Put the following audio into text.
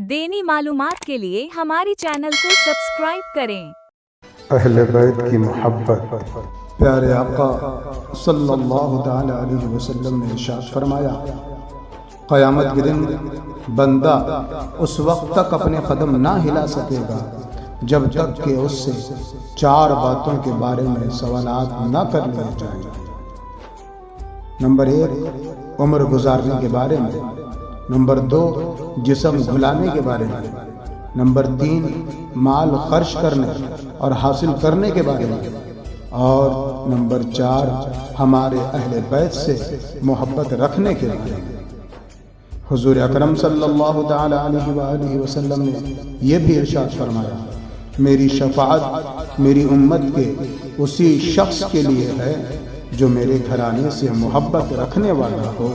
دینی معلومات کے لیے ہماری چینل کو سبسکرائب کریں۔ اہل بیت کی محبت۔ پیارے آقا صلی اللہ تعالی علیہ وسلم نے ارشاد فرمایا، قیامت کے دن بندہ اس وقت تک اپنے قدم نہ ہلا سکے گا جب تک کہ اس سے 4 باتوں کے بارے میں سوالات نہ کر لیے جائیں۔ نمبر 1 عمر گزارنے کے بارے میں، نمبر 2 جسم گھلانے کے بارے میں، نمبر 3 مال خرچ کرنے اور حاصل کرنے کے بارے میں، اور نمبر 4 ہمارے اہل بیت سے محبت رکھنے کے بارے میں۔ حضور اکرم صلی اللہ تعالی علیہ وآلہ وسلم نے یہ بھی ارشاد فرمایا، میری شفاعت میری امت کے اسی شخص کے لیے ہے جو میرے گھرانے سے محبت رکھنے والا ہو۔